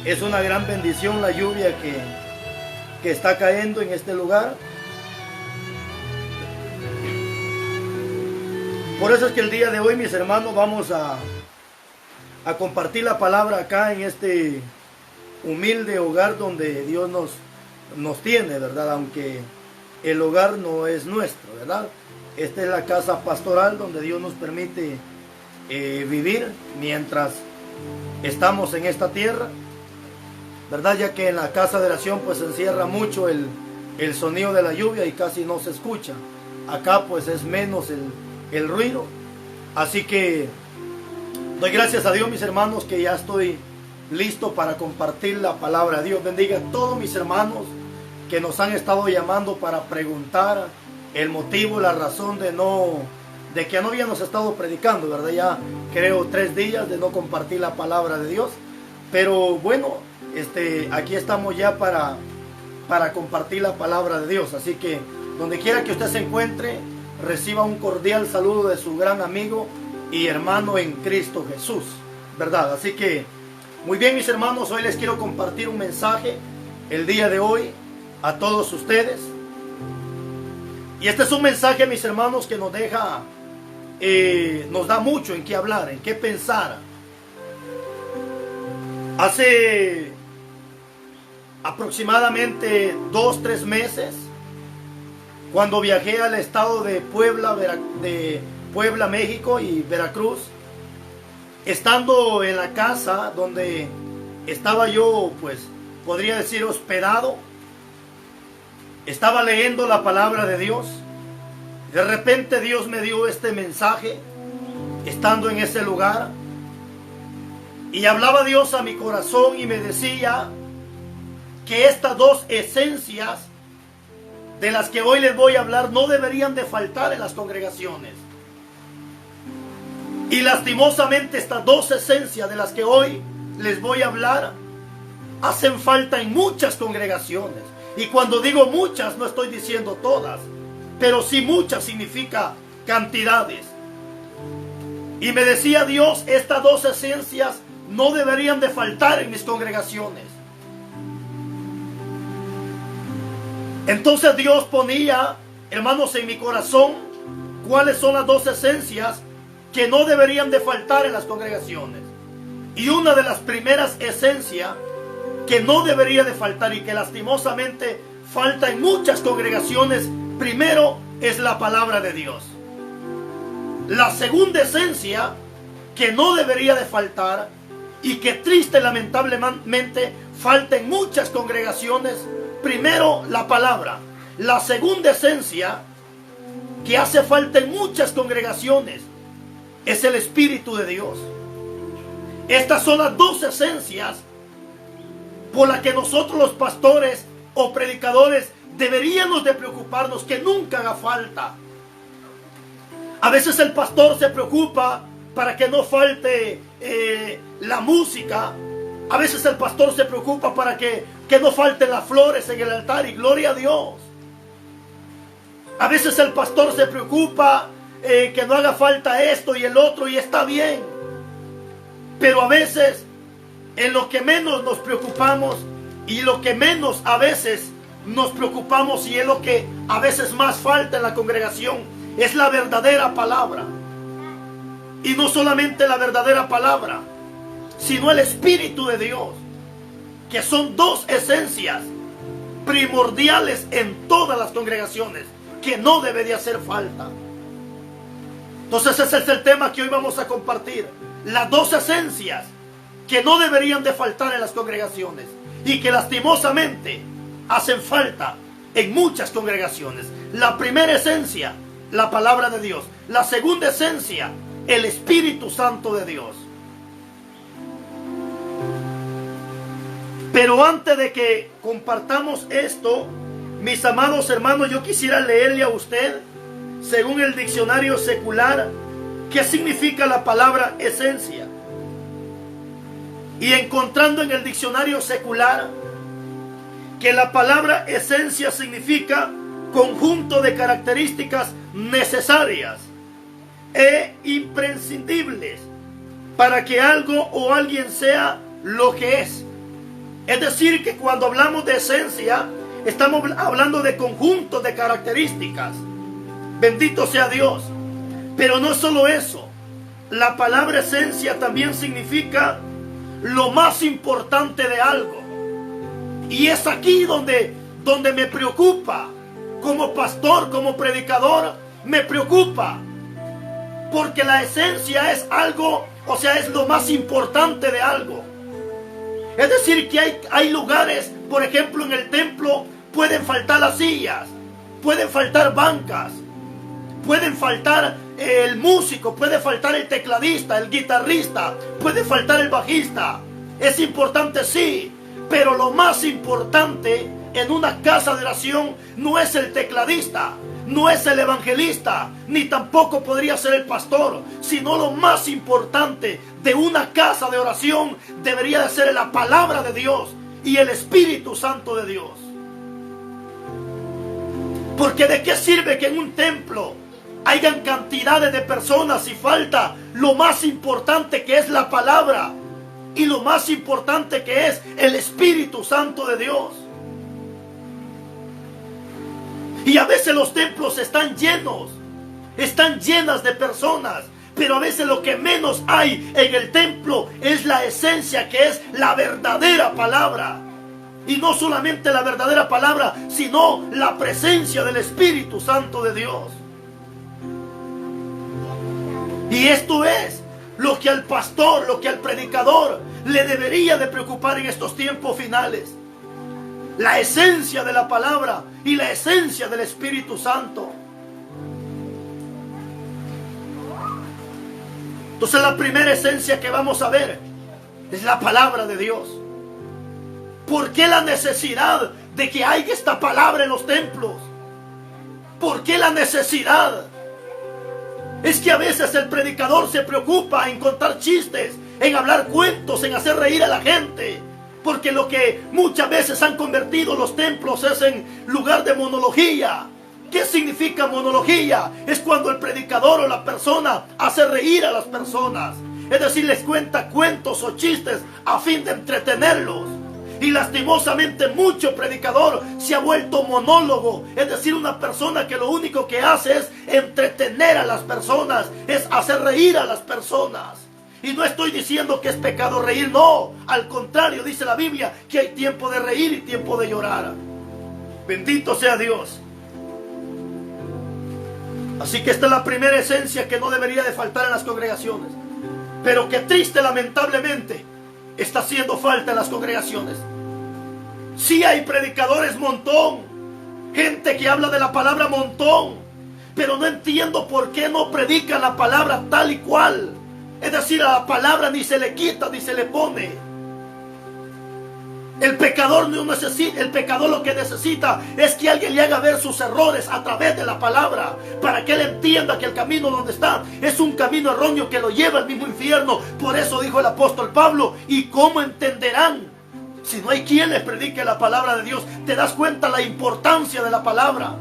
Es una gran bendición la lluvia que está cayendo en este lugar. Por eso es que el día de hoy, mis hermanos, vamos a compartir la palabra acá en este humilde hogar donde Dios nos tiene, ¿verdad? Aunque el hogar no es nuestro, ¿verdad? Esta es la casa pastoral donde Dios nos permite vivir mientras estamos en esta tierra, ¿verdad? Ya que en la casa de oración pues se encierra mucho el sonido de la lluvia y casi no se escucha. Acá pues es menos el ruido. Así que doy gracias a Dios, mis hermanos, que ya estoy listo para compartir la palabra. Dios bendiga a todos mis hermanos que nos han estado llamando para preguntar el motivo, la razón de que no habíamos estado predicando, ¿verdad? Ya creo 3 días de no compartir la palabra de Dios. Pero bueno, aquí estamos ya para compartir la palabra de Dios. Así que donde quiera que usted se encuentre, reciba un cordial saludo de su gran amigo y hermano en Cristo Jesús, ¿verdad? Así que, muy bien, mis hermanos, hoy les quiero compartir un mensaje el día de hoy a todos ustedes. Y este es un mensaje, mis hermanos, que nos da mucho en qué hablar, en qué pensar. Hace aproximadamente 2-3 meses, cuando viajé al estado de Puebla, México y Veracruz, estando en la casa donde estaba yo, pues podría decir hospedado, estaba leyendo la palabra de Dios. De repente Dios me dio este mensaje estando en ese lugar, y hablaba Dios a mi corazón y me decía que estas 2 esencias de las que hoy les voy a hablar no deberían de faltar en las congregaciones. Y lastimosamente estas 2 esencias de las que hoy les voy a hablar hacen falta en muchas congregaciones. Y cuando digo muchas, no estoy diciendo todas, pero sí muchas significa cantidades. Y me decía Dios, estas 2 esencias no deberían de faltar en mis congregaciones. Entonces Dios ponía, hermanos, en mi corazón cuáles son las 2 esencias que no deberían de faltar en las congregaciones. Y una de las primeras esencias que no debería de faltar y que lastimosamente falta en muchas congregaciones, primero es la palabra de Dios. La segunda esencia que no debería de faltar y que triste lamentablemente falta en muchas congregaciones, primero la palabra. La segunda esencia que hace falta en muchas congregaciones es el Espíritu de Dios. Estas son las 2 esencias por las que nosotros los pastores o predicadores deberíamos de preocuparnos que nunca haga falta. A veces el pastor se preocupa para que no falte la música. A veces el pastor se preocupa para que no falten las flores en el altar, y gloria a Dios. A veces el pastor se preocupa que no haga falta esto y el otro, y está bien. Pero a veces en lo que menos nos preocupamos y lo que menos a veces nos preocupamos, y es lo que a veces más falta en la congregación, es la verdadera palabra. Y no solamente la verdadera palabra, sino el Espíritu de Dios, que son 2 esencias primordiales en todas las congregaciones, que no debe de hacer falta. Entonces ese es el tema que hoy vamos a compartir. Las 2 esencias que no deberían de faltar en las congregaciones y que lastimosamente hacen falta en muchas congregaciones. La primera esencia, la palabra de Dios. La segunda esencia, el Espíritu Santo de Dios. Pero antes de que compartamos esto, mis amados hermanos, yo quisiera leerle a usted, según el diccionario secular, qué significa la palabra esencia. Y encontrando en el diccionario secular que la palabra esencia significa conjunto de características necesarias e imprescindibles para que algo o alguien sea lo que es. Es decir, que cuando hablamos de esencia, estamos hablando de conjuntos de características. Bendito sea Dios. Pero no es solo eso. La palabra esencia también significa lo más importante de algo. Y es aquí donde me preocupa. Como pastor, como predicador, me preocupa. Porque la esencia es algo, o sea, es lo más importante de algo. Es decir, que hay lugares, por ejemplo, en el templo pueden faltar las sillas, pueden faltar bancas, pueden faltar el músico, puede faltar el tecladista, el guitarrista, puede faltar el bajista. Es importante, sí, pero lo más importante en una casa de oración no es el tecladista, no es el evangelista, ni tampoco podría ser el pastor, sino lo más importante de una casa de oración debería de ser la palabra de Dios y el Espíritu Santo de Dios. Porque ¿de qué sirve que en un templo hayan cantidades de personas si falta lo más importante, que es la palabra, y lo más importante, que es el Espíritu Santo de Dios? Y a veces los templos están llenos, están llenas de personas, pero a veces lo que menos hay en el templo es la esencia, que es la verdadera palabra. Y no solamente la verdadera palabra, sino la presencia del Espíritu Santo de Dios. Y esto es lo que al pastor, lo que al predicador le debería de preocupar en estos tiempos finales. La esencia de la palabra y la esencia del Espíritu Santo. Entonces la primera esencia que vamos a ver es la palabra de Dios. ¿Por qué la necesidad de que haya esta palabra en los templos? ¿Por qué la necesidad? Es que a veces el predicador se preocupa en contar chistes, en hablar cuentos, en hacer reír a la gente. Porque lo que muchas veces han convertido los templos es en lugar de monología. ¿Qué significa monología? Es cuando el predicador o la persona hace reír a las personas. Es decir, les cuenta cuentos o chistes a fin de entretenerlos. Y lastimosamente mucho predicador se ha vuelto monólogo. Es decir, una persona que lo único que hace es entretener a las personas, es hacer reír a las personas. Y no estoy diciendo que es pecado reír, no. Al contrario, dice la Biblia que hay tiempo de reír y tiempo de llorar. Bendito sea Dios. Así que esta es la primera esencia que no debería de faltar en las congregaciones. Pero que triste, lamentablemente, está haciendo falta en las congregaciones. Sí hay predicadores montón, gente que habla de la palabra montón, pero no entiendo por qué no predican la palabra tal y cual. Es decir, a la palabra ni se le quita ni se le pone. El pecador no necesita, el pecador lo que necesita es que alguien le haga ver sus errores a través de la palabra, para que él entienda que el camino donde está es un camino erróneo que lo lleva al mismo infierno. Por eso dijo el apóstol Pablo: ¿y cómo entenderán si no hay quien les predique la palabra de Dios? ¿Te das cuenta la importancia de la palabra?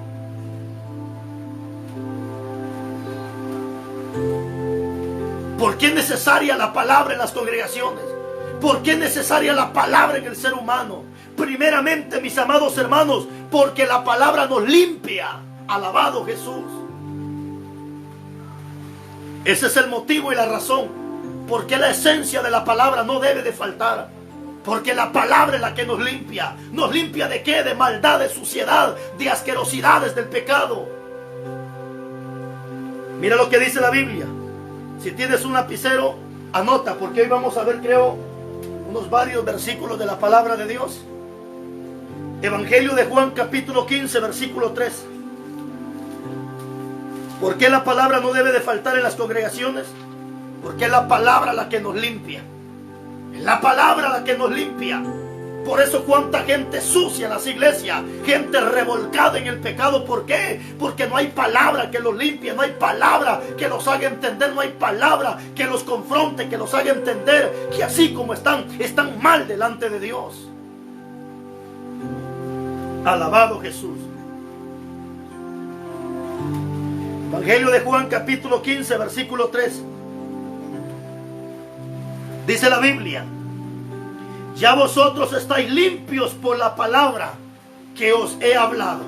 ¿Por qué es necesaria la palabra en las congregaciones? ¿Por qué es necesaria la palabra en el ser humano? Primeramente, mis amados hermanos, porque la palabra nos limpia. Alabado Jesús. Ese es el motivo y la razón por qué la esencia de la palabra no debe de faltar. Porque la palabra es la que nos limpia. ¿Nos limpia de qué? De maldad, de suciedad, de asquerosidades del pecado. Mira lo que dice la Biblia. Si tienes un lapicero, anota, porque hoy vamos a ver, creo, unos varios versículos de la palabra de Dios. Evangelio de Juan, capítulo 15, versículo 3. ¿Por qué la palabra no debe de faltar en las congregaciones? Porque es la palabra la que nos limpia. Es la palabra la que nos limpia. Por eso cuánta gente sucia en las iglesias, gente revolcada en el pecado. ¿Por qué? Porque no hay palabra que los limpie, no hay palabra que los haga entender, no hay palabra que los confronte, que los haga entender que así como están mal delante de Dios. Alabado Jesús. Evangelio de Juan, capítulo 15, versículo 3. Dice la Biblia: ya vosotros estáis limpios por la palabra que os he hablado.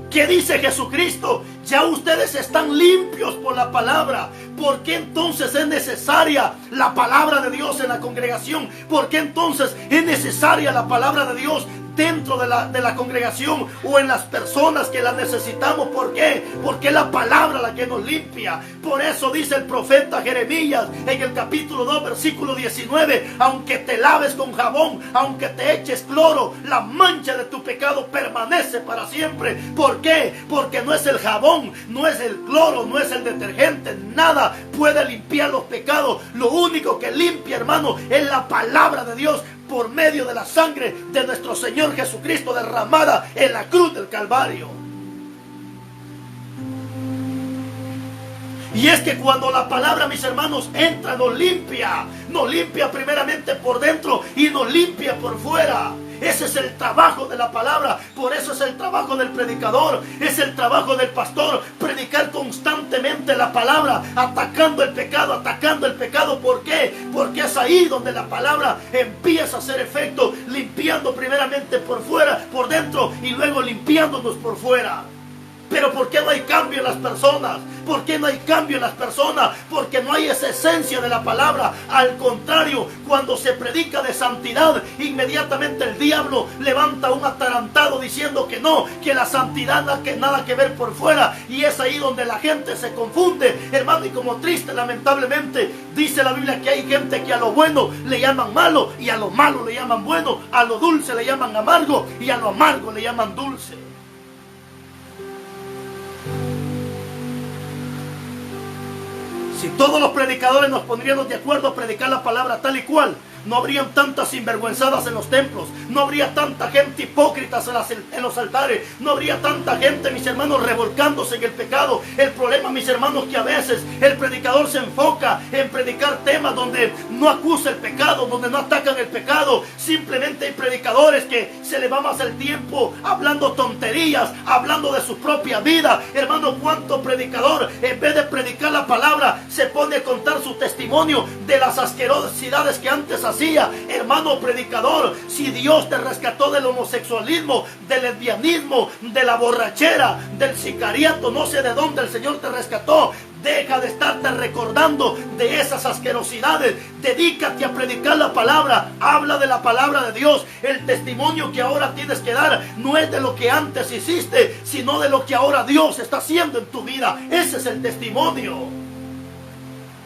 ¿Qué dice Jesucristo? Ya ustedes están limpios por la palabra. ¿Por qué entonces es necesaria la palabra de Dios en la congregación? ¿Por qué entonces es necesaria la palabra de Dios dentro de la congregación o en las personas que la necesitamos? ¿Por qué? Porque es la palabra la que nos limpia. Por eso dice el profeta Jeremías en el capítulo 2 versículo 19: aunque te laves con jabón, aunque te eches cloro, la mancha de tu pecado permanece para siempre. ¿Por qué? Porque no es el jabón, no es el cloro, no es el detergente, nada puede limpiar los pecados. Lo único que limpia, hermano, es la palabra de Dios, por medio de la sangre de nuestro Señor Jesucristo derramada en la cruz del Calvario. Y es que cuando la palabra, mis hermanos, entra, nos limpia primeramente por dentro y nos limpia por fuera. Ese es el trabajo de la palabra. Por eso es el trabajo del predicador, es el trabajo del pastor, predicar constantemente la palabra, atacando el pecado. ¿Por qué? Porque es ahí donde la palabra empieza a hacer efecto, limpiando primeramente por fuera, por dentro, y luego limpiándonos por fuera. Pero ¿por qué no hay cambio en las personas? ¿Por qué no hay cambio en las personas? Porque no hay esa esencia de la palabra. Al contrario, cuando se predica de santidad, inmediatamente el diablo levanta un atarantado diciendo que no, que la santidad nada que ver por fuera. Y es ahí donde la gente se confunde, hermano, y como triste, lamentablemente, dice la Biblia que hay gente que a lo bueno le llaman malo, y a lo malo le llaman bueno, a lo dulce le llaman amargo, y a lo amargo le llaman dulce. Si todos los predicadores nos pondríamos de acuerdo a predicar la palabra tal y cual, no habrían tantas sinvergüenzadas en los templos, no habría tanta gente hipócrita en los altares, no habría tanta gente, mis hermanos, revolcándose en el pecado. El problema, mis hermanos, que a veces el predicador se enfoca en predicar temas donde no acusa el pecado, donde no atacan el pecado. Simplemente hay predicadores que se le va más el tiempo hablando tonterías, hablando de su propia vida. Hermano, ¿cuánto predicador, en vez de predicar la palabra, se pone a contar su testimonio de las asquerosidades que antes hacía? Hermano predicador, si Dios te rescató del homosexualismo, del lesbianismo, de la borrachera, del sicariato, no sé de dónde el Señor te rescató, deja de estarte recordando de esas asquerosidades. Dedícate a predicar la palabra. Habla de la palabra de Dios. El testimonio que ahora tienes que dar no es de lo que antes hiciste, sino de lo que ahora Dios está haciendo en tu vida. Ese es el testimonio.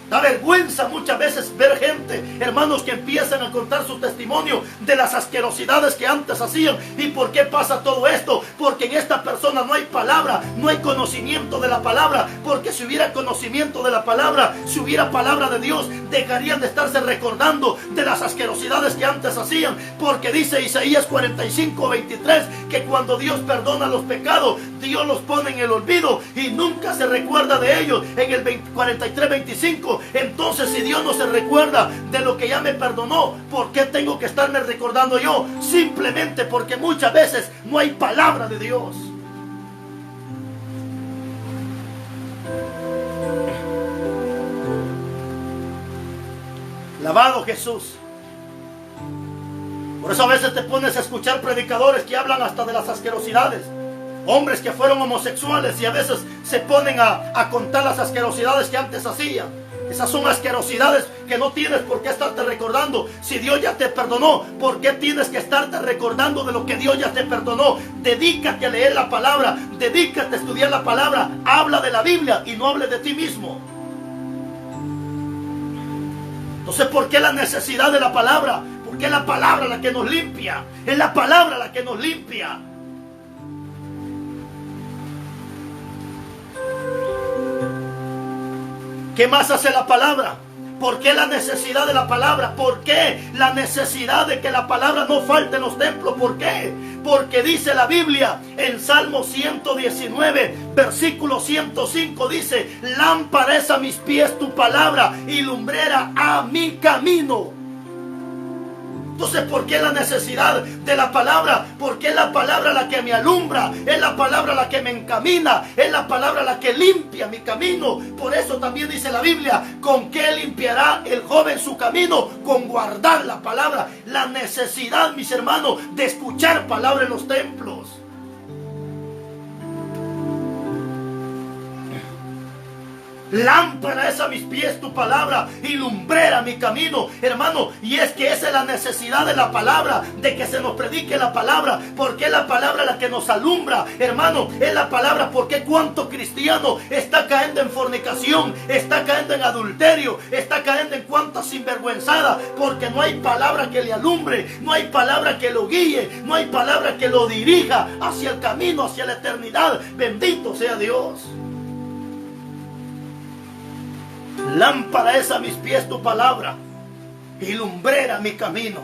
Da vergüenza muchas veces ver gente, hermanos, que empiezan a contar su testimonio de las asquerosidades que antes hacían. ¿Y por qué pasa todo esto? Porque en esta persona no hay palabra, no hay conocimiento de la palabra. Porque si hubiera conocimiento de la palabra, si hubiera palabra de Dios, dejarían de estarse recordando de las asquerosidades que antes hacían. Porque dice Isaías 45:23 que cuando Dios perdona los pecados, Dios los pone en el olvido y nunca se recuerda de ellos. En el 43:25, entonces si Dios no se recuerda de lo que ya me perdonó, ¿por qué tengo que estarme recordando yo? Simplemente porque muchas veces no hay palabra de Dios. Alabado Jesús. Por eso a veces te pones a escuchar predicadores que hablan hasta de las asquerosidades. Hombres que fueron homosexuales y a veces se ponen a contar las asquerosidades que antes hacían. Esas son asquerosidades que no tienes por qué estarte recordando. Si Dios ya te perdonó, ¿por qué tienes que estarte recordando de lo que Dios ya te perdonó? Dedícate a leer la palabra, dedícate a estudiar la palabra. Habla de la Biblia y no hable de ti mismo. Entonces, ¿por qué la necesidad de la palabra? Porque es la palabra la que nos limpia. Es la palabra la que nos limpia. ¿Qué más hace la palabra? ¿Por qué la necesidad de la palabra? ¿Por qué la necesidad de que la palabra no falte en los templos? ¿Por qué? Porque dice la Biblia en Salmo 119, versículo 105, dice: lámpara es a mis pies tu palabra y lumbrera a mi camino. Entonces, ¿por qué la necesidad de la palabra? Porque es la palabra la que me alumbra, es la palabra la que me encamina, es la palabra la que limpia mi camino. Por eso también dice la Biblia, ¿con qué limpiará el joven su camino? Con guardar la palabra. La necesidad, mis hermanos, de escuchar palabra en los templos. Lámpara es a mis pies tu palabra y lumbrera mi camino, hermano. Y es que esa es la necesidad de la palabra, de que se nos predique la palabra, porque es la palabra la que nos alumbra, hermano. Es la palabra, porque cuánto cristiano está cayendo en fornicación, está cayendo en adulterio, está cayendo en cuánta sinvergüenzada, porque no hay palabra que le alumbre, no hay palabra que lo guíe, no hay palabra que lo dirija hacia el camino, hacia la eternidad. Bendito sea Dios. Lámpara es a mis pies tu palabra y lumbrera mi camino.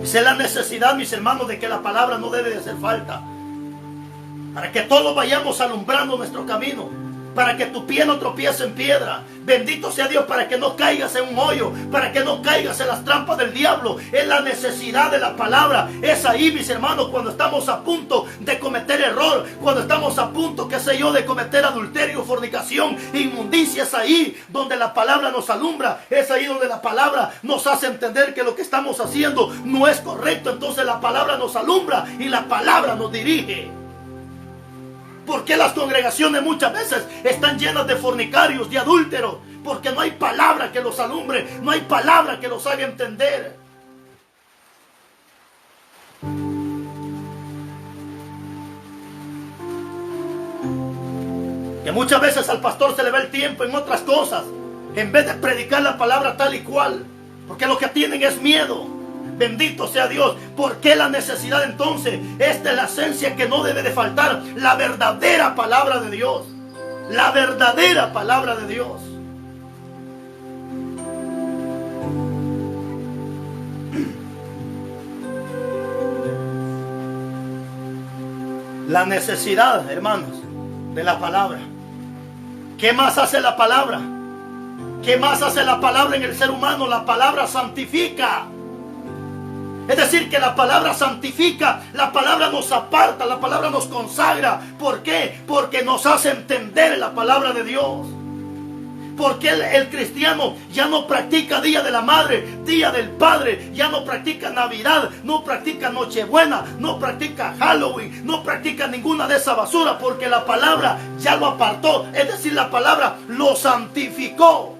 Esa es la necesidad, mis hermanos, de que la palabra no debe de hacer falta, para que todos vayamos alumbrando nuestro camino, para que tu pie no tropiece en piedra. Bendito sea Dios, para que no caigas en un hoyo, para que no caigas en las trampas del diablo. Es la necesidad de la palabra. Es ahí, mis hermanos, cuando estamos a punto de cometer error, cuando estamos a punto, qué sé yo, de cometer adulterio, fornicación, inmundicia. Es ahí donde la palabra nos alumbra. Es ahí donde la palabra nos hace entender que lo que estamos haciendo no es correcto. Entonces la palabra nos alumbra y la palabra nos dirige. ¿Por qué las congregaciones muchas veces están llenas de fornicarios, de adúlteros? Porque no hay palabra que los alumbre, no hay palabra que los haga entender. Que muchas veces al pastor se le va el tiempo en otras cosas, en vez de predicar la palabra tal y cual, porque lo que tienen es miedo. Bendito sea Dios. ¿Por qué la necesidad entonces? Esta es la esencia que no debe de faltar. La verdadera palabra de Dios. La verdadera palabra de Dios. La necesidad, hermanos, de la palabra. ¿Qué más hace la palabra? ¿Qué más hace la palabra en el ser humano? La palabra santifica. Es decir, que la palabra santifica, la palabra nos aparta, la palabra nos consagra. ¿Por qué? Porque nos hace entender la palabra de Dios. Porque el cristiano ya no practica Día de la Madre, Día del Padre, ya no practica Navidad, no practica Nochebuena, no practica Halloween, no practica ninguna de esa basura, porque la palabra ya lo apartó. Es decir, la palabra lo santificó.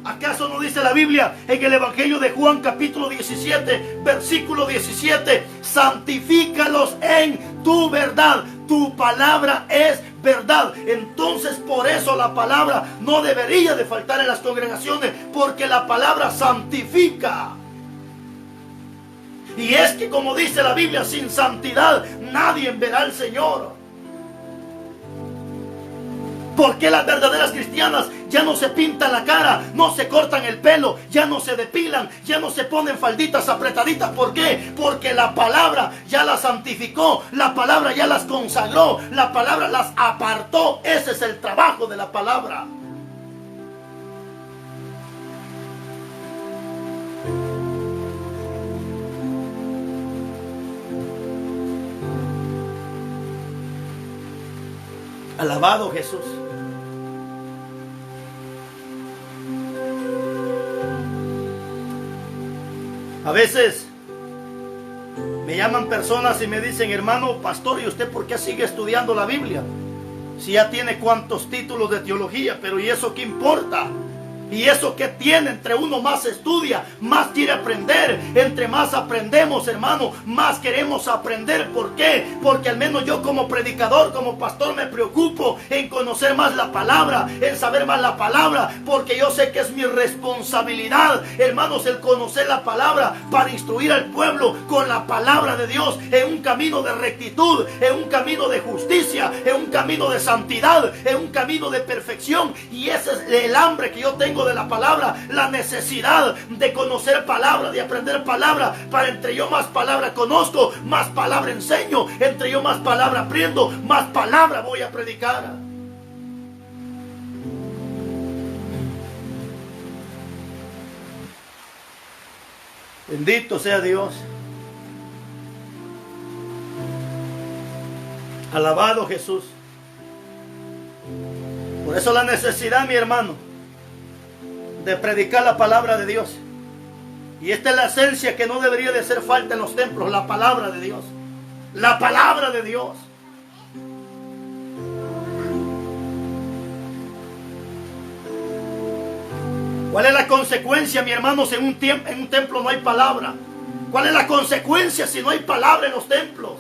¿Acaso no dice la Biblia en el Evangelio de Juan capítulo 17, versículo 17? Santifícalos en tu verdad. Tu palabra es verdad. Entonces por eso la palabra no debería de faltar en las congregaciones, porque la palabra santifica. Y es que, como dice la Biblia, sin santidad nadie verá al Señor. ¿Por qué las verdaderas cristianas ya no se pintan la cara, no se cortan el pelo, ya no se depilan, ya no se ponen falditas apretaditas? ¿Por qué? Porque la palabra ya las santificó, la palabra ya las consagró, la palabra las apartó. Ese es el trabajo de la palabra. Alabado Jesús. A veces me llaman personas y me dicen: hermano pastor, ¿y usted por qué sigue estudiando la Biblia? Si ya tiene cuantos títulos de teología. Pero ¿y eso qué importa? ¿Y eso qué tiene? Entre uno más estudia, más quiere aprender. Entre más aprendemos, hermano, más queremos aprender. ¿Por qué? Porque al menos yo, como predicador, como pastor, me preocupo en conocer más la palabra, en saber más la palabra, porque yo sé que es mi responsabilidad, hermanos, el conocer la palabra para instruir al pueblo con la palabra de Dios en un camino de rectitud, en un camino de justicia, en un camino de santidad, en un camino de perfección. Y ese es el hambre que yo tengo de la palabra, la necesidad de conocer palabra, de aprender palabra, para entre yo más palabra conozco, más palabra enseño, entre yo más palabra aprendo, más palabra voy a predicar. Bendito sea Dios. Alabado Jesús. Por eso la necesidad, mi hermano, de predicar la palabra de Dios. Y esta es la esencia que no debería de hacer falta en los templos, la palabra de Dios. La palabra de Dios. ¿Cuál es la consecuencia, mi hermano, si en un templo no hay palabra? ¿Cuál es la consecuencia si no hay palabra en los templos?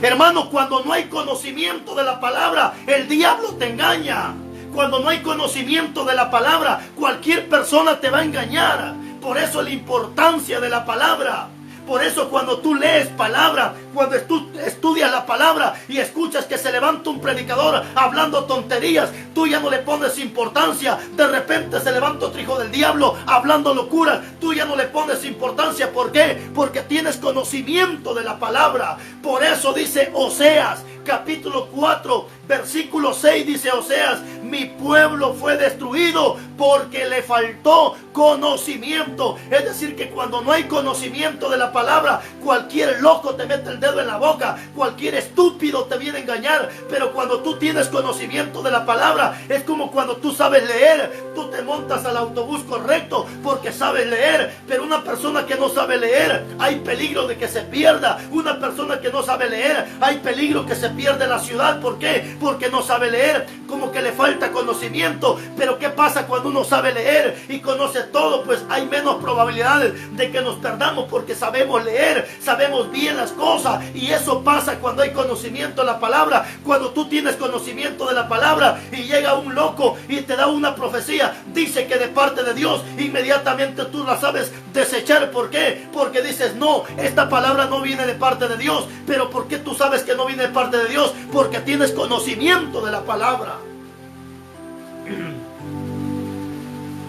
Hermano, cuando no hay conocimiento de la palabra, el diablo te engaña. Cuando no hay conocimiento de la palabra, cualquier persona te va a engañar. Por eso la importancia de la palabra. Por eso cuando tú lees palabra, cuando tú estudias la palabra y escuchas que se levanta un predicador hablando tonterías, tú ya no le pones importancia. De repente se levanta otro hijo del diablo hablando locura, tú ya no le pones importancia. ¿Por qué? Porque tienes conocimiento de la palabra. Por eso dice Oseas, capítulo 4, versículo 6, dice Oseas: mi pueblo fue destruido porque le faltó conocimiento. Es decir, que cuando no hay conocimiento de la palabra, cualquier loco te mete el dedo en la boca, cualquier estúpido te viene a engañar. Pero cuando tú tienes conocimiento de la palabra, es como cuando tú sabes leer. Tú te montas al autobús correcto porque sabes leer. Pero una persona que no sabe leer, hay peligro de que se pierda. Una persona que no sabe leer, hay peligro que se pierda en la ciudad. ¿Por qué? Porque no sabe leer, como que le falta conocimiento. Pero ¿qué pasa cuando uno sabe leer y conoce todo? Pues hay menos probabilidades de que nos perdamos, porque sabemos leer, sabemos bien las cosas. Y eso pasa cuando hay conocimiento de la palabra. Cuando tú tienes conocimiento de la palabra y llega un loco y te da una profecía, dice que de parte de Dios, inmediatamente tú la sabes desechar. ¿Por qué? Porque dices: no, esta palabra no viene de parte de Dios. Pero ¿por qué tú sabes que no viene de parte de Dios? Porque tienes conocimiento de la palabra.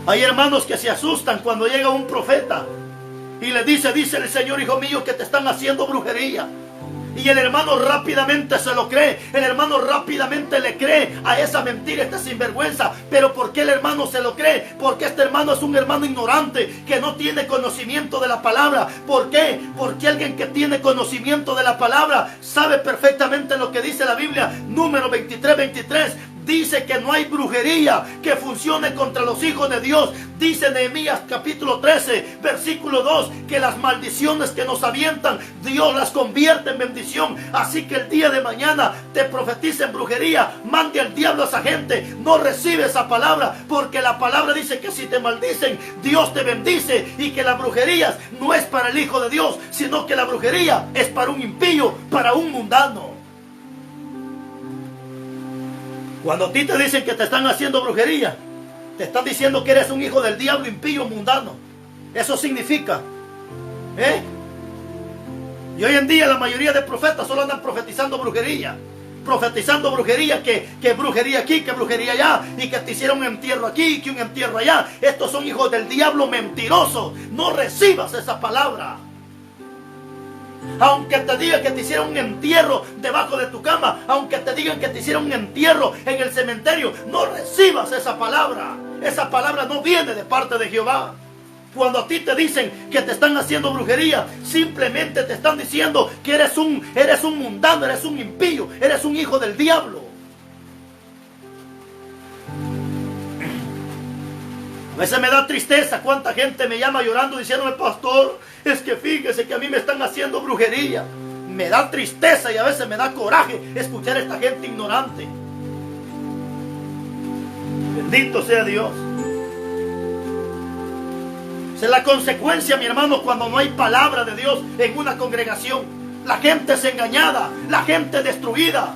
Hay hermanos que se asustan cuando llega un profeta y le dice el Señor: hijo mío, que te están haciendo brujería. Y el hermano rápidamente se lo cree. El hermano rápidamente le cree a esa mentira, esta sinvergüenza. Pero ¿por qué el hermano se lo cree? Porque este hermano es un hermano ignorante, que no tiene conocimiento de la palabra. ¿Por qué? Porque alguien que tiene conocimiento de la palabra sabe perfectamente lo que dice la Biblia. Número 23:23. Dice que no hay brujería que funcione contra los hijos de Dios. Dice Nehemías capítulo 13, versículo 2, que las maldiciones que nos avientan, Dios las convierte en bendición. Así que el día de mañana te profetiza en brujería, mande al diablo a esa gente. No recibe esa palabra, porque la palabra dice que si te maldicen, Dios te bendice. Y que las brujerías no es para el hijo de Dios, sino que la brujería es para un impío, para un mundano. Cuando a ti te dicen que te están haciendo brujería, te están diciendo que eres un hijo del diablo, impío, mundano. Eso significa, y hoy en día la mayoría de profetas solo andan profetizando brujería. Profetizando brujería, que brujería aquí, que brujería allá, y que te hicieron un entierro aquí, que un entierro allá. Estos son hijos del diablo mentirosos. No recibas esa palabra. Aunque te digan que te hicieron un entierro debajo de tu cama, aunque te digan que te hicieron un entierro en el cementerio, no recibas esa palabra. Esa palabra no viene de parte de Jehová. Cuando a ti te dicen que te están haciendo brujería, simplemente te están diciendo que eres un mundano, eres un impío, eres un hijo del diablo. A veces me da tristeza cuánta gente me llama llorando diciéndome: pastor, es que fíjese que a mí me están haciendo brujería. Me da tristeza y a veces me da coraje escuchar a esta gente ignorante. Bendito sea Dios. Esa es la consecuencia, mi hermano, cuando no hay palabra de Dios en una congregación. La gente es engañada, la gente destruida.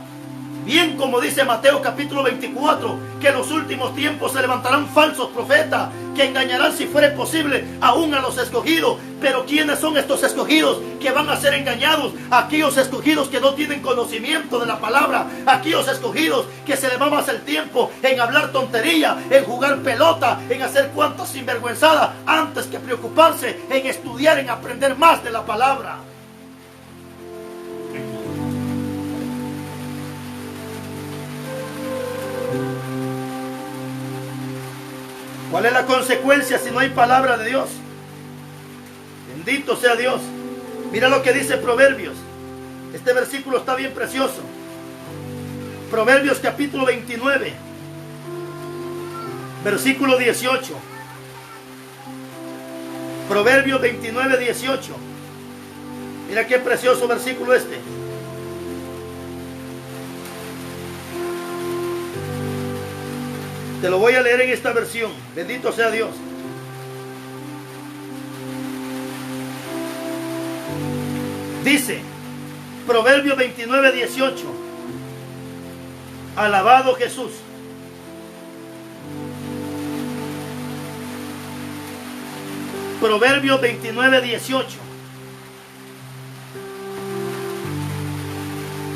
Bien como dice Mateo capítulo 24, que en los últimos tiempos se levantarán falsos profetas que engañarán, si fuere posible, aún a los escogidos. Pero ¿quiénes son estos escogidos que van a ser engañados? Aquellos escogidos que no tienen conocimiento de la palabra. Aquellos escogidos que se les va más el tiempo en hablar tontería, en jugar pelota, en hacer cuantas sinvergüenzadas, antes que preocuparse en estudiar, en aprender más de la palabra. ¿Cuál ¿Cuál es la consecuencia si no hay palabra de Dios? Bendito sea Dios. Mira lo que dice Proverbios. Este versículo está bien precioso. Proverbios capítulo 29, versículo 18. Proverbios 29, 18. Mira qué precioso versículo este. Te lo voy a leer en esta versión. Bendito sea Dios. Dice, Proverbios 29, 18. Alabado Jesús. Proverbios 29, 18.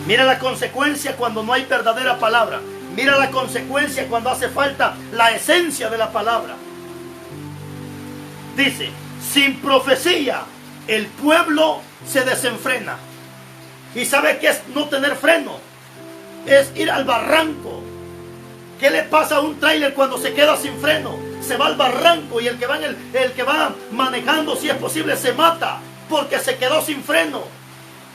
Mira la consecuencia cuando no hay verdadera palabra. Mira la consecuencia cuando hace falta la esencia de la palabra. Dice, sin profecía el pueblo se desenfrena. ¿Y sabe qué es no tener freno? Es ir al barranco. ¿Qué le pasa a un tráiler cuando se queda sin freno? Se va al barranco y el que va manejando, si es posible, se mata porque se quedó sin freno.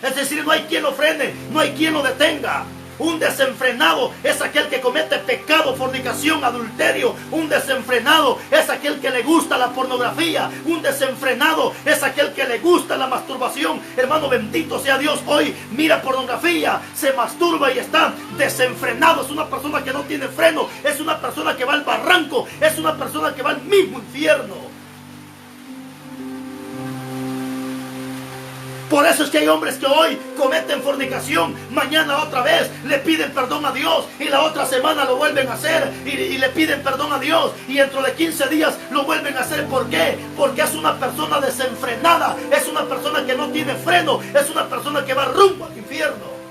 Es decir, no hay quien lo frene, no hay quien lo detenga. Un desenfrenado es aquel que comete pecado, fornicación, adulterio. Un desenfrenado es aquel que le gusta la pornografía. Un desenfrenado es aquel que le gusta la masturbación. Hermano, bendito sea Dios. Hoy mira pornografía, se masturba y está desenfrenado. Es una persona que no tiene freno. Es una persona que va al barranco. Es una persona que va al mismo infierno. Por eso es que hay hombres que hoy cometen fornicación, mañana otra vez le piden perdón a Dios y la otra semana lo vuelven a hacer y le piden perdón a Dios y dentro de 15 días lo vuelven a hacer. ¿Por qué? Porque es una persona desenfrenada, es una persona que no tiene freno, es una persona que va rumbo al infierno.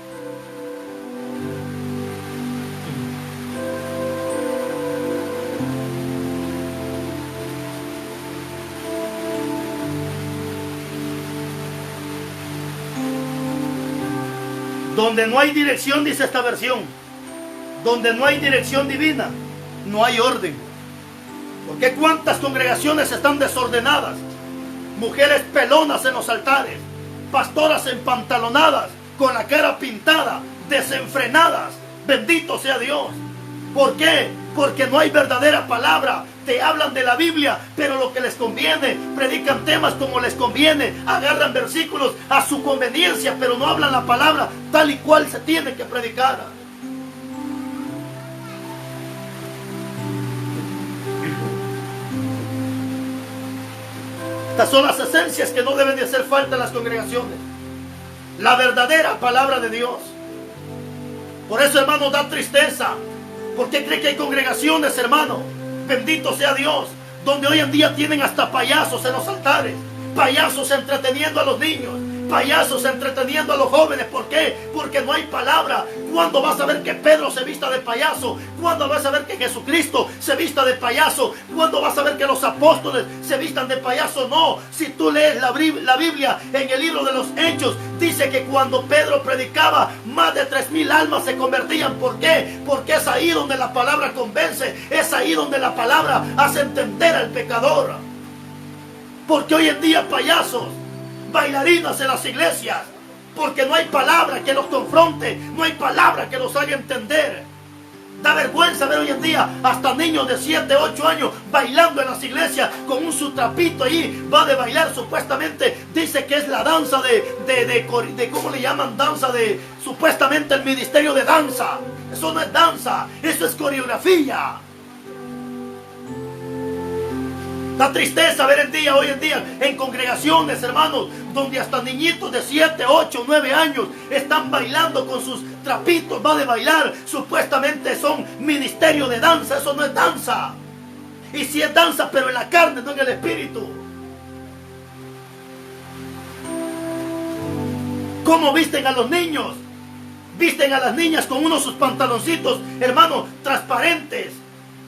Donde no hay dirección, dice esta versión, donde no hay dirección divina, no hay orden. Porque cuántas congregaciones están desordenadas, mujeres pelonas en los altares, pastoras empantalonadas, con la cara pintada, desenfrenadas. Bendito sea Dios. ¿Por qué? Porque no hay verdadera palabra. Te hablan de la Biblia, pero lo que les conviene, predican temas como les conviene, agarran versículos a su conveniencia, pero no hablan la palabra tal y cual se tiene que predicar. Estas son las esencias que no deben de hacer falta en las congregaciones. La verdadera palabra de Dios. Por eso, hermano, da tristeza. ¿Por qué cree que hay congregaciones, hermano? Bendito sea Dios, donde hoy en día tienen hasta payasos en los altares, payasos entreteniendo a los niños, payasos entreteniendo a los jóvenes. ¿Por qué? Porque no hay palabra. ¿Cuándo vas a ver que Pedro se vista de payaso? ¿Cuándo vas a ver que Jesucristo se vista de payaso? ¿Cuándo vas a ver que los apóstoles se vistan de payaso? No, si tú lees la Biblia en el libro de los Hechos, dice que cuando Pedro predicaba, más de 3,000 almas se convertían. ¿Por qué? Porque es ahí donde la palabra convence, es ahí donde la palabra hace entender al pecador. Porque hoy en día payasos, bailarinas en las iglesias, porque no hay palabra que los confronte, no hay palabra que los haga entender. Da vergüenza ver hoy en día hasta niños de 7, 8 años bailando en las iglesias con su trapito ahí, va de bailar supuestamente, dice que es la danza de ¿cómo le llaman? Danza de, supuestamente el ministerio de danza. Eso no es danza, eso es coreografía. Da tristeza ver hoy en día en congregaciones, hermanos, donde hasta niñitos de 7, 8, 9 años están bailando con sus trapitos, va de bailar, supuestamente son ministerio de danza. Eso no es danza. Y si es danza, pero en la carne, no en el espíritu. ¿Cómo visten a los niños? Visten a las niñas con sus pantaloncitos, hermanos, transparentes,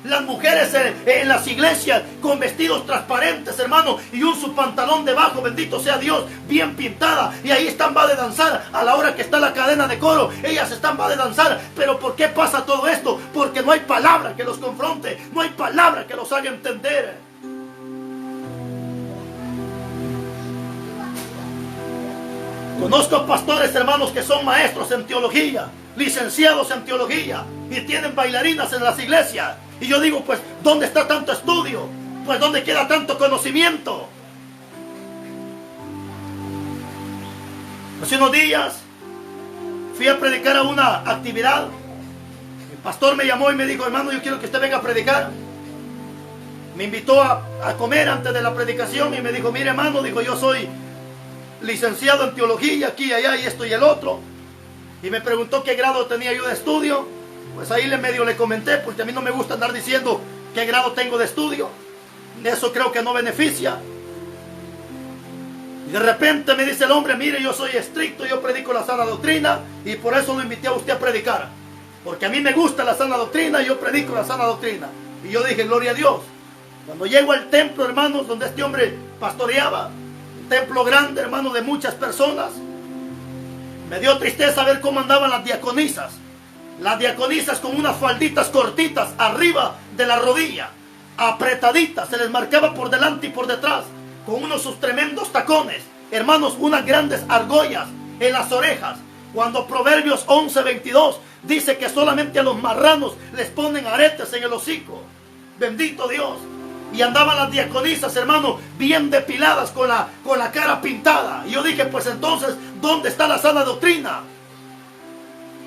Las mujeres en las iglesias con vestidos transparentes, hermano, y un su pantalón debajo, bendito sea Dios, bien pintada. Y ahí están, va de danzar. A la hora que está la cadena de coro, ellas están, va de danzar. Pero ¿por qué pasa todo esto? Porque no hay palabra que los confronte. No hay palabra que los haga entender. Conozco pastores, hermanos, que son maestros en teología, licenciados en teología, y tienen bailarinas en las iglesias. Y yo digo, pues, ¿dónde está tanto estudio? Pues, ¿dónde queda tanto conocimiento? Hace unos días fui a predicar a una actividad. El pastor me llamó y me dijo, hermano, yo quiero que usted venga a predicar. Me invitó a comer antes de la predicación y me dijo, mire, hermano, dijo, yo soy licenciado en teología, aquí y allá, y esto y el otro. Y me preguntó qué grado tenía yo de estudio. Pues ahí medio le comenté, porque a mí no me gusta andar diciendo qué grado tengo de estudio. Eso creo que no beneficia. Y de repente me dice el hombre, mire, yo soy estricto, yo predico la sana doctrina, y por eso lo invité a usted a predicar. Porque a mí me gusta la sana doctrina, y yo predico la sana doctrina. Y yo dije, gloria a Dios. Cuando llego al templo, hermanos, donde este hombre pastoreaba, un templo grande, hermano, de muchas personas, me dio tristeza ver cómo andaban las diaconisas. Las diaconisas con unas falditas cortitas arriba de la rodilla, apretaditas, se les marcaba por delante y por detrás, con unos sus tremendos tacones, hermanos, unas grandes argollas en las orejas. Cuando Proverbios 11:22 dice que solamente a los marranos les ponen aretes en el hocico. Bendito Dios. Y andaban las diaconisas, hermano, bien depiladas, con la cara pintada. Y yo dije, pues entonces, ¿dónde está la sana doctrina?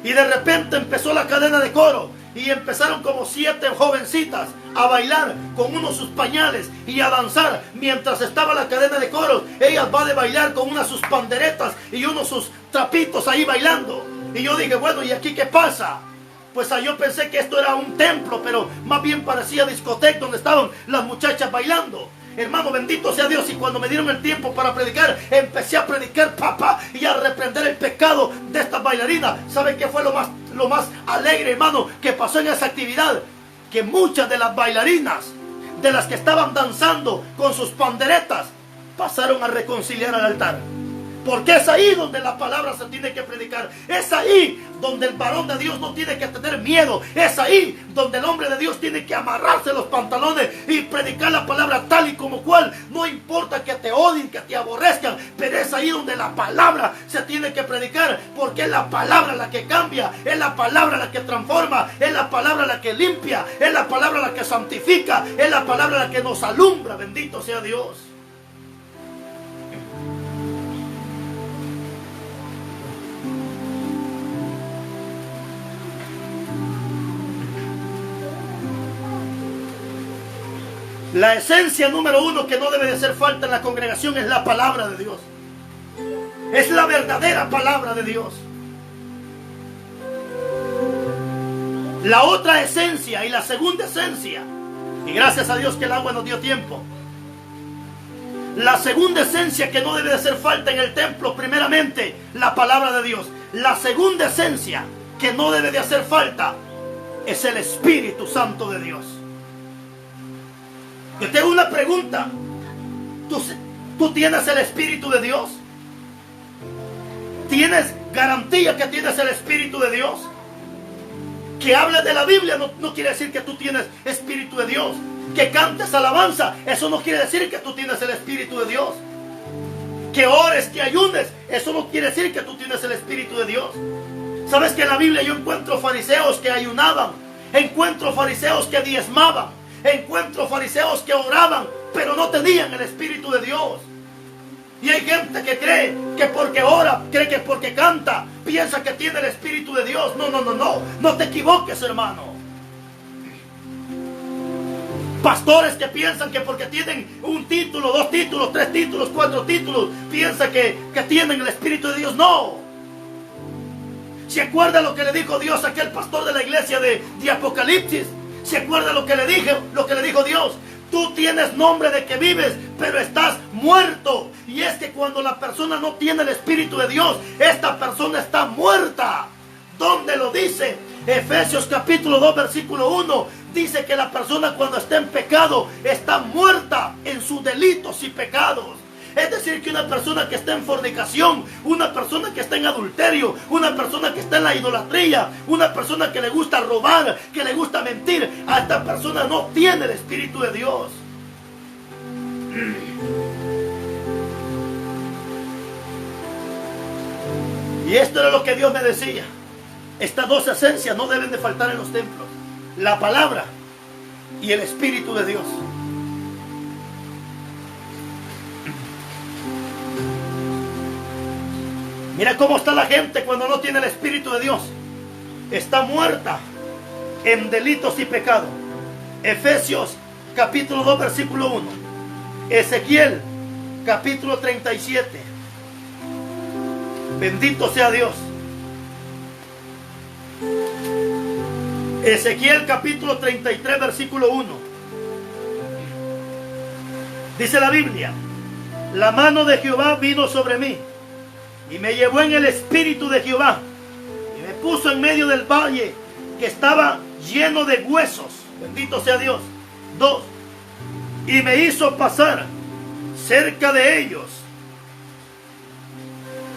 Y de repente empezó la cadena de coro. Y empezaron como 7 jovencitas a bailar con unos sus pañales y a danzar. Mientras estaba la cadena de coro, ellas van de bailar con unas sus panderetas y unos sus trapitos ahí bailando. Y yo dije, bueno, ¿y aquí qué pasa? Pues yo pensé que esto era un templo, pero más bien parecía discoteca donde estaban las muchachas bailando. Hermano, bendito sea Dios. Y cuando me dieron el tiempo para predicar, empecé a predicar, papá, y a reprender el pecado de estas bailarinas. ¿Saben qué fue lo más alegre, hermano, que pasó en esa actividad? Que muchas de las bailarinas, de las que estaban danzando con sus panderetas, pasaron a reconciliar al altar. Porque es ahí donde la palabra se tiene que predicar. Es ahí donde el varón de Dios no tiene que tener miedo. Es ahí donde el hombre de Dios tiene que amarrarse los pantalones y predicar la palabra tal y como cual. No importa que te odien, que te aborrezcan, pero es ahí donde la palabra se tiene que predicar. Porque es la palabra la que cambia, es la palabra la que transforma, es la palabra la que limpia, es la palabra la que santifica, es la palabra la que nos alumbra. Bendito sea Dios. La esencia número 1 que no debe de hacer falta en la congregación es la palabra de Dios. Es la verdadera palabra de Dios. La otra esencia y la segunda esencia, y gracias a Dios que el agua nos dio tiempo. La segunda esencia que no debe de hacer falta en el templo, primeramente, la palabra de Dios. La segunda esencia que no debe de hacer falta es el Espíritu Santo de Dios. Yo tengo una pregunta. ¿Tú tienes el Espíritu de Dios? ¿Tienes garantía que tienes el Espíritu de Dios? Que hables de la Biblia no quiere decir que tú tienes Espíritu de Dios. Que cantes alabanza, eso no quiere decir que tú tienes el Espíritu de Dios. Que ores, que ayunes, eso no quiere decir que tú tienes el Espíritu de Dios. ¿Sabes que en la Biblia yo encuentro fariseos que ayunaban? Encuentro fariseos que diezmaban. Encuentro fariseos que oraban, pero no tenían el Espíritu de Dios. Y hay gente que cree que porque ora, cree que porque canta, piensa que tiene el Espíritu de Dios. No te equivoques, hermano. Pastores que piensan que porque tienen un título, 2 títulos, 3 títulos, 4 títulos, piensan que tienen el Espíritu de Dios. No. ¿Se acuerda lo que le dijo Dios a aquel pastor de la iglesia de Apocalipsis? ¿Se acuerda lo que le dijo Dios? Tú tienes nombre de que vives, pero estás muerto. Y es que cuando la persona no tiene el Espíritu de Dios, esta persona está muerta. ¿Dónde lo dice? Efesios capítulo 2 versículo 1 dice que la persona cuando está en pecado está muerta en sus delitos y pecados. Es decir, que una persona que está en fornicación, una persona que está en adulterio, una persona que está en la idolatría, una persona que le gusta robar, que le gusta mentir, a esta persona no tiene el Espíritu de Dios. Y esto era lo que Dios me decía. Estas dos esencias no deben de faltar en los templos: la palabra y el Espíritu de Dios. Mira cómo está la gente cuando no tiene el Espíritu de Dios. Está muerta en delitos y pecados. Efesios capítulo 2 versículo 1. Ezequiel capítulo 37. Bendito sea Dios. Ezequiel capítulo 33 versículo 1. Dice la Biblia: la mano de Jehová vino sobre mí y me llevó en el espíritu de Jehová y me puso en medio del valle que estaba lleno de huesos. Bendito sea Dios. 2. Y me hizo pasar cerca de ellos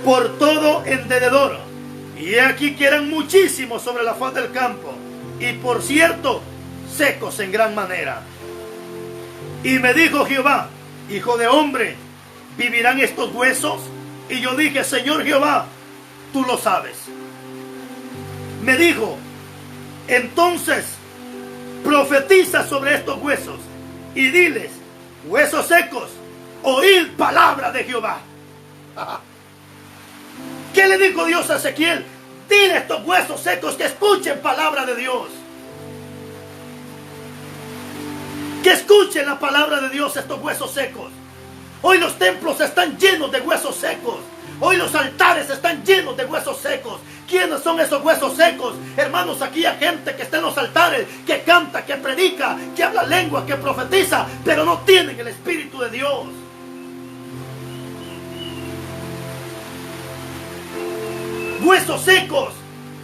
por todo en derredor. Y he aquí que eran muchísimos sobre la faz del campo, y por cierto, secos en gran manera. Y me dijo Jehová: hijo de hombre, ¿vivirán estos huesos? Y yo dije: Señor Jehová, tú lo sabes. Me dijo: entonces profetiza sobre estos huesos y diles: huesos secos, oíd palabra de Jehová. ¿Qué le dijo Dios a Ezequiel? Dile a estos huesos secos que escuchen palabra de Dios. Que escuchen la palabra de Dios estos huesos secos. Hoy los templos están llenos de huesos secos. Hoy los altares están llenos de huesos secos. ¿Quiénes son esos huesos secos? Hermanos, aquí hay gente que está en los altares, que canta, que predica, que habla lengua, que profetiza, pero no tienen el Espíritu de Dios. Huesos secos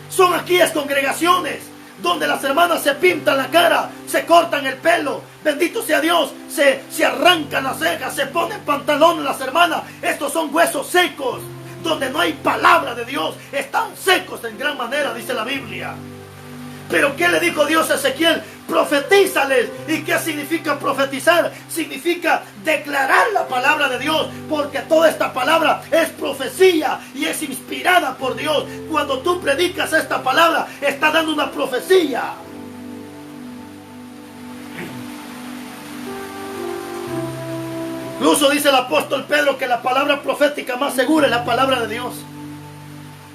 son aquellas congregaciones donde las hermanas se pintan la cara, se cortan el pelo, bendito sea Dios, se arrancan las cejas, se ponen pantalones las hermanas. Estos son huesos secos, donde no hay palabra de Dios, están secos en gran manera, dice la Biblia. Pero ¿qué le dijo Dios a Ezequiel? Profetízales. ¿Y qué significa profetizar? Significa declarar la palabra de Dios, porque toda esta palabra es profecía y es inspirada por Dios. Cuando tú predicas esta palabra, está dando una profecía. Incluso dice el apóstol Pedro que la palabra profética más segura es la palabra de Dios.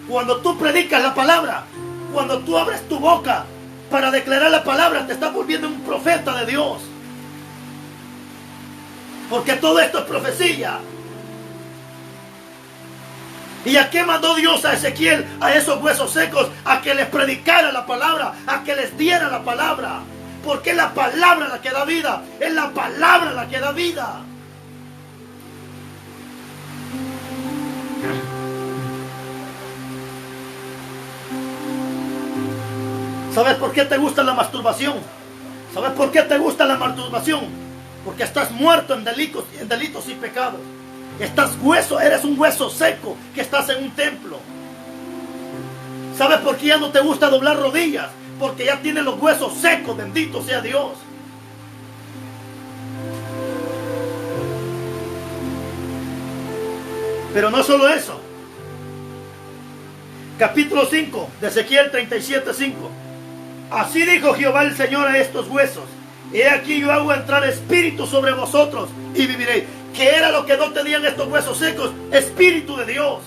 Cuando tú predicas la palabra, cuando tú abres tu boca para declarar la palabra, te estás volviendo un profeta de Dios. Porque todo esto es profecía. ¿Y a qué mandó Dios a Ezequiel, a esos huesos secos? A que les predicara la palabra, a que les diera la palabra. Porque es la palabra la que da vida, es la palabra la que da vida. ¿Sabes por qué te gusta la masturbación? ¿Sabes por qué te gusta la masturbación? Porque estás muerto en delitos y pecados. Eres un hueso seco que estás en un templo. ¿Sabes por qué ya no te gusta doblar rodillas? Porque ya tienes los huesos secos, bendito sea Dios. Pero no solo eso. Capítulo 5 de Ezequiel 37:5. Así dijo Jehová el Señor a estos huesos: he aquí yo hago entrar espíritu sobre vosotros y viviréis. ¿Qué era lo que no tenían estos huesos secos? Espíritu de Dios.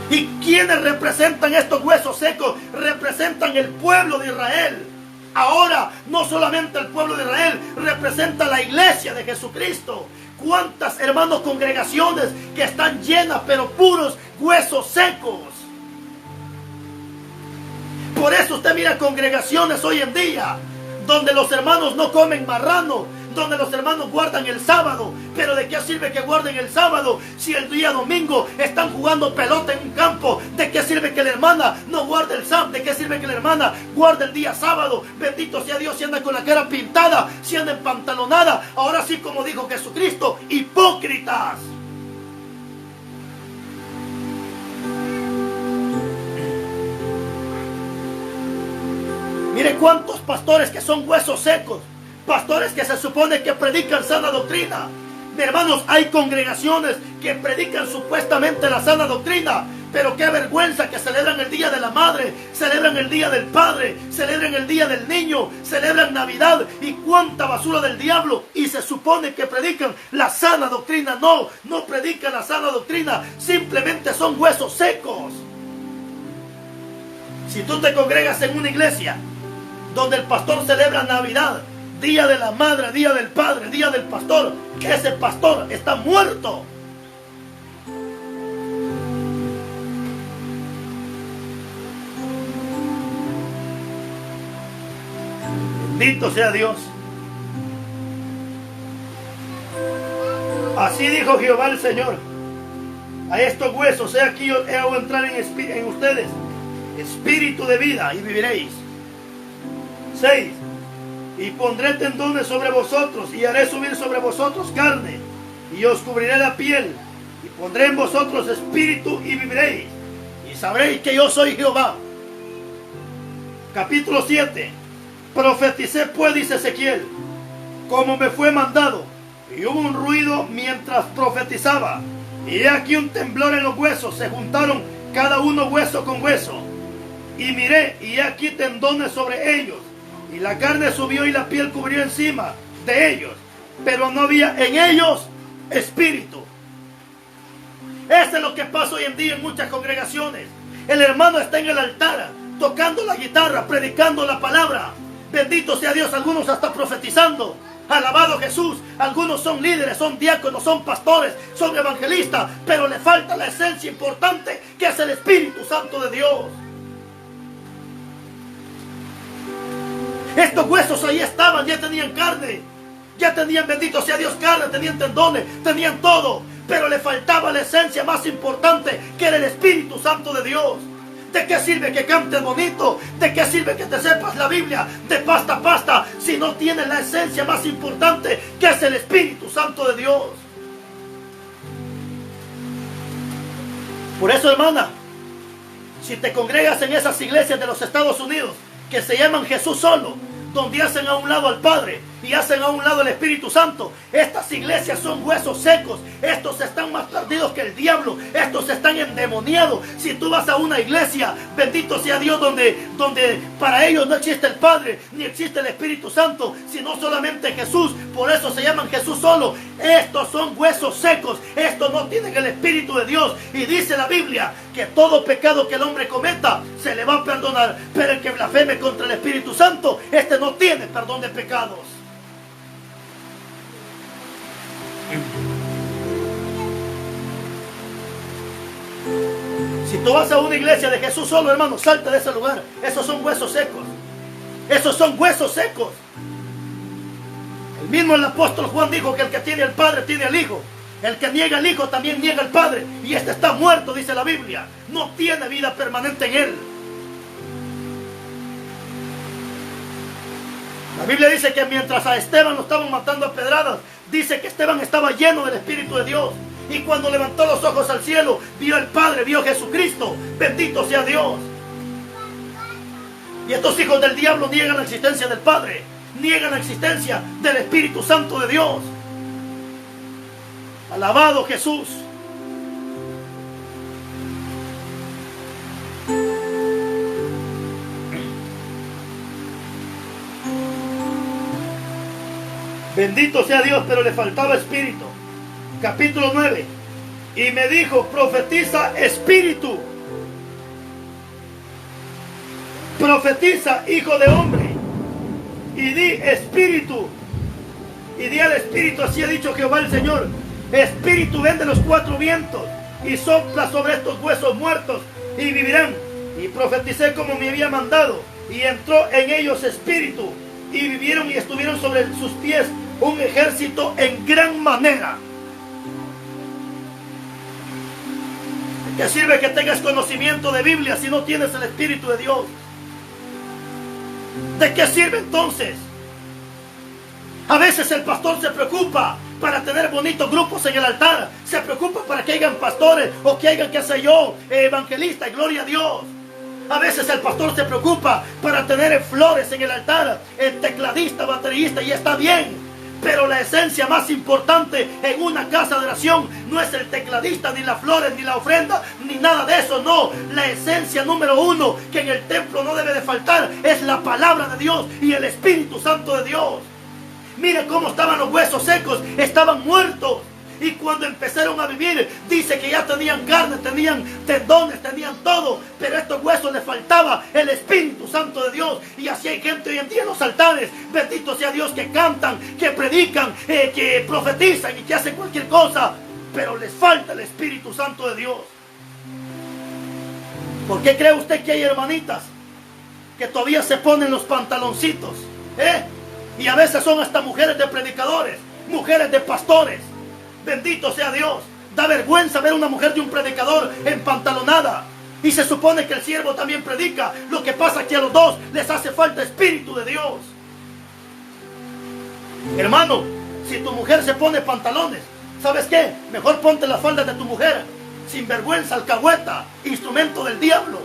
¿Y quiénes representan estos huesos secos? Representan el pueblo de Israel. Ahora, no solamente el pueblo de Israel, representa la iglesia de Jesucristo. ¿Cuántas, hermanos, congregaciones que están llenas, pero puros huesos secos? Por eso usted mira congregaciones hoy en día donde los hermanos no comen marrano, donde los hermanos guardan el sábado. Pero ¿de qué sirve que guarden el sábado si el día domingo están jugando pelota en un campo? ¿De qué sirve que la hermana no guarde el sábado? ¿De qué sirve que la hermana guarde el día sábado? Bendito sea Dios, si anda con la cara pintada, si anda empantalonada. Ahora sí, como dijo Jesucristo, hipócritas. Mire cuántos pastores que son huesos secos, pastores que se supone que predican sana doctrina. Mi hermanos, hay congregaciones que predican supuestamente la sana doctrina, pero qué vergüenza que celebran el Día de la Madre, celebran el Día del Padre, celebran el Día del Niño, celebran Navidad y cuánta basura del diablo, y se supone que predican la sana doctrina. No, no predican la sana doctrina, simplemente son huesos secos. Si tú te congregas en una iglesia donde el pastor celebra Navidad, Día de la Madre, Día del Padre, Día del Pastor, ese pastor está muerto. Bendito sea Dios. Así dijo Jehová el Señor: a estos huesos he aquí yo he de entrar en ustedes espíritu de vida y viviréis. 6. Y pondré tendones sobre vosotros y haré subir sobre vosotros carne y os cubriré la piel y pondré en vosotros espíritu y viviréis y sabréis que yo soy Jehová. Capítulo 7. Profeticé pues, dice Ezequiel, como me fue mandado, y hubo un ruido mientras profetizaba, y he aquí un temblor en los huesos, se juntaron cada uno hueso con hueso, y miré, y he aquí tendones sobre ellos, y la carne subió y la piel cubrió encima de ellos, pero no había en ellos espíritu. Eso es lo que pasa hoy en día en muchas congregaciones. El hermano está en el altar tocando la guitarra, predicando la palabra. Bendito sea Dios, algunos hasta profetizando. Alabado Jesús. Algunos son líderes, son diáconos, son pastores, son evangelistas, pero le falta la esencia importante, que es el Espíritu Santo de Dios. Estos huesos ahí estaban, ya tenían carne, ya tenían, bendito sea Dios, carne, tenían tendones, tenían todo, pero le faltaba la esencia más importante, que era el Espíritu Santo de Dios. ¿De qué sirve que cantes bonito? ¿De qué sirve que te sepas la Biblia de pasta a pasta si no tienes la esencia más importante, que es el Espíritu Santo de Dios? Por eso, hermana, si te congregas en esas iglesias de los Estados Unidos que se llaman Jesús solo, donde hacen a un lado al Padre y hacen a un lado el Espíritu Santo, estas iglesias son huesos secos. Estos están más perdidos que el diablo, estos están endemoniados. Si tú vas a una iglesia, bendito sea Dios, donde para ellos no existe el Padre ni existe el Espíritu Santo, sino solamente Jesús, por eso se llaman Jesús solo. Estos son huesos secos, estos no tienen el Espíritu de Dios, y dice la Biblia que todo pecado que el hombre cometa se le va a perdonar, pero el que blasfeme contra el Espíritu Santo, este no tiene perdón de pecados. Si tú vas a una iglesia de Jesús solo, hermano, salte de ese lugar. Esos son huesos secos. Esos son huesos secos. El mismo el apóstol Juan dijo que el que tiene al Padre tiene al Hijo. El que niega al Hijo también niega al Padre. Y este está muerto, dice la Biblia. No tiene vida permanente en él. La Biblia dice que mientras a Esteban lo estaban matando a pedradas, dice que Esteban estaba lleno del Espíritu de Dios. Y cuando levantó los ojos al cielo, vio al Padre, vio a Jesucristo. Bendito sea Dios. Y estos hijos del diablo niegan la existencia del Padre, niegan la existencia del Espíritu Santo de Dios. Alabado Jesús. Bendito sea Dios, pero le faltaba espíritu. Capítulo 9. Y me dijo, profetiza espíritu. Profetiza, hijo de hombre. Y di espíritu. Y di al espíritu, así ha dicho Jehová el Señor. Espíritu, ven de los cuatro vientos y sopla sobre estos huesos muertos y vivirán. Y profeticé como me había mandado. Y entró en ellos espíritu. Y vivieron y estuvieron sobre sus pies un ejército en gran manera. ¿De qué sirve que tengas conocimiento de Biblia si no tienes el Espíritu de Dios? ¿De qué sirve entonces? A veces el pastor se preocupa para tener bonitos grupos en el altar. Se preocupa para que hayan pastores o que hayan, qué sé yo, evangelistas, gloria a Dios. A veces el pastor se preocupa para tener flores en el altar, el tecladista, baterista, y está bien. Pero la esencia más importante en una casa de oración no es el tecladista, ni las flores, ni la ofrenda, ni nada de eso, no. La esencia número uno que en el templo no debe de faltar es la palabra de Dios y el Espíritu Santo de Dios. Mire cómo estaban los huesos secos, estaban muertos. Y cuando empezaron a vivir, dice que ya tenían carne, tenían tendones, tenían todo. Pero a estos huesos les faltaba el Espíritu Santo de Dios. Y así hay gente hoy en día en los altares, bendito sea Dios, que cantan, que predican, que profetizan y que hacen cualquier cosa. Pero les falta el Espíritu Santo de Dios. ¿Por qué cree usted que hay hermanitas que todavía se ponen los pantaloncitos? Y a veces son hasta mujeres de predicadores, mujeres de pastores. Bendito sea Dios. Da vergüenza ver una mujer de un predicador empantalonada. Y se supone que el siervo también predica. Lo que pasa es que a los dos les hace falta Espíritu de Dios. Hermano, si tu mujer se pone pantalones, ¿sabes qué? Mejor ponte las faldas de tu mujer. Sin vergüenza, alcahueta, instrumento del diablo.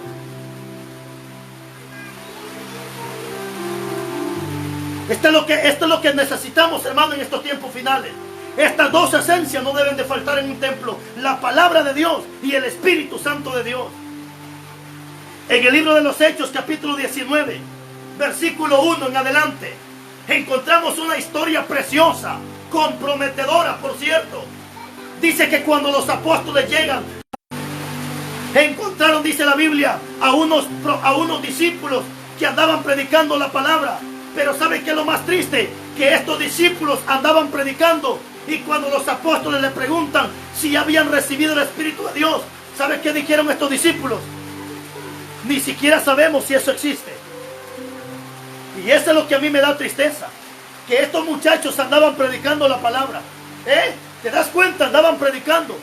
Esto es lo que necesitamos, hermano, en estos tiempos finales. Estas dos esencias no deben de faltar en un templo: la palabra de Dios y el Espíritu Santo de Dios. En el libro de los Hechos, capítulo 19, versículo 1 en adelante, encontramos una historia preciosa, comprometedora, por cierto. Dice que cuando los apóstoles llegan, encontraron, dice la Biblia, a unos discípulos que andaban predicando la palabra. Pero ¿saben qué es lo más triste? Que estos discípulos andaban predicando, y cuando los apóstoles le preguntan si habían recibido el Espíritu de Dios, ¿saben qué dijeron estos discípulos? Ni siquiera sabemos si eso existe. Y eso es lo que a mí me da tristeza, que estos muchachos andaban predicando la palabra. ¿Te das cuenta? Andaban predicando,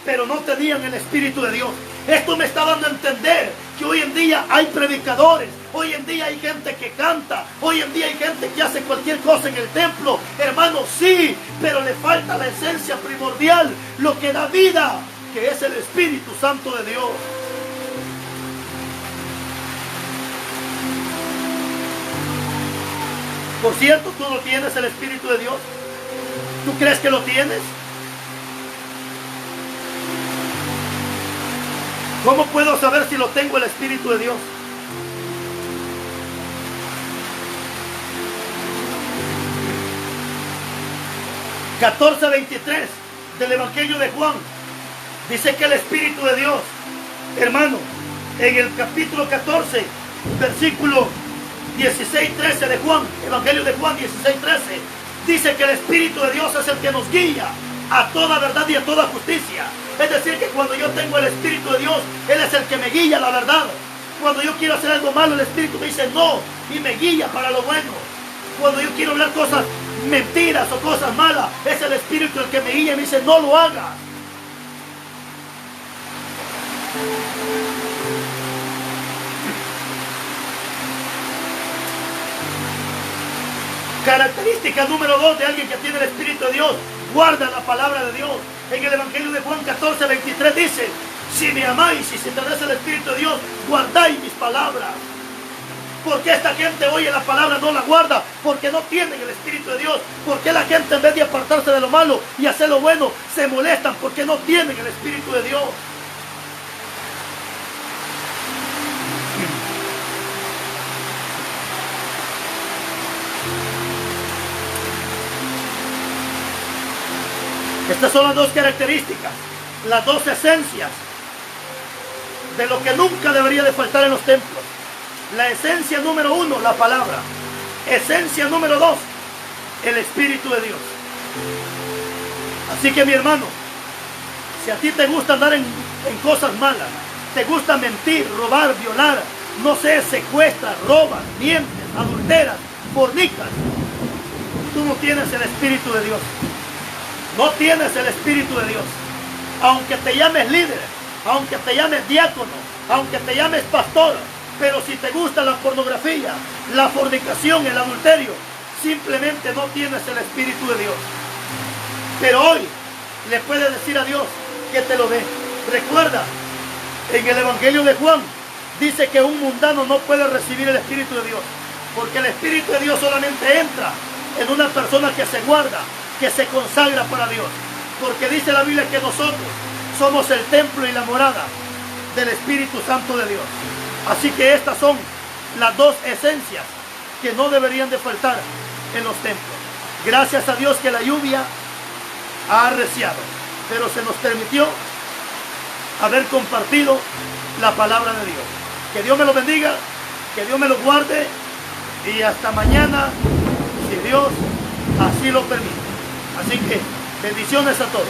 pero no tenían el Espíritu de Dios. Esto me está dando a entender que hoy en día hay predicadores, hoy en día hay gente que canta, hoy en día hay gente que hace cualquier cosa en el templo. Hermano, sí, pero le falta la esencia primordial, lo que da vida, que es el Espíritu Santo de Dios. Por cierto, ¿tú no tienes el Espíritu de Dios? ¿Tú crees que lo tienes? ¿Cómo puedo saber si lo tengo el Espíritu de Dios? (14:23) del Evangelio de Juan. Dice que el Espíritu de Dios, hermano, en el capítulo 14, versículo 16-13 de Juan, Evangelio de Juan 16-13, dice que el Espíritu de Dios es el que nos guía a toda verdad y a toda justicia. Es decir, que cuando yo tengo el Espíritu de Dios, Él es el que me guía a la verdad. Cuando yo quiero hacer algo malo, el Espíritu me dice no, y me guía para lo bueno. Cuando yo quiero hablar cosas mentiras o cosas malas, es el Espíritu el que me guía y me dice no lo hagas. Característica número 2 de alguien que tiene el Espíritu de Dios: guarda la palabra de Dios. En el Evangelio de Juan 14:23 dice: si me amáis y si tenéis el Espíritu de Dios, guardáis mis palabras. ¿Por qué esta gente oye la palabra, no la guarda? Porque no tienen el Espíritu de Dios. ¿Por qué la gente, en vez de apartarse de lo malo y hacer lo bueno, se molestan? Porque no tienen el Espíritu de Dios. Estas son las dos características, las dos esencias de lo que nunca debería de faltar en los templos. La esencia número 1, la palabra. Esencia número 2, el Espíritu de Dios. Así que, mi hermano, si a ti te gusta andar en cosas malas, te gusta mentir, robar, violar, no sé, secuestras, robas, mientes, adulteras, fornicas, tú no tienes el Espíritu de Dios. No tienes el Espíritu de Dios. Aunque te llames líder, aunque te llames diácono, aunque te llames pastor, pero si te gusta la pornografía, la fornicación, el adulterio, simplemente no tienes el Espíritu de Dios. Pero hoy le puedes decir a Dios que te lo dé. Recuerda, en el Evangelio de Juan dice que un mundano no puede recibir el Espíritu de Dios, porque el Espíritu de Dios solamente entra en una persona que se guarda, que se consagra para Dios, porque dice la Biblia que nosotros somos el templo y la morada del Espíritu Santo de Dios. Así que estas son las dos esencias que no deberían de faltar en los templos. Gracias a Dios que la lluvia ha arreciado, pero se nos permitió haber compartido la palabra de Dios. Que Dios me lo bendiga, que Dios me lo guarde, y hasta mañana, si Dios así lo permite. Así que bendiciones a todos.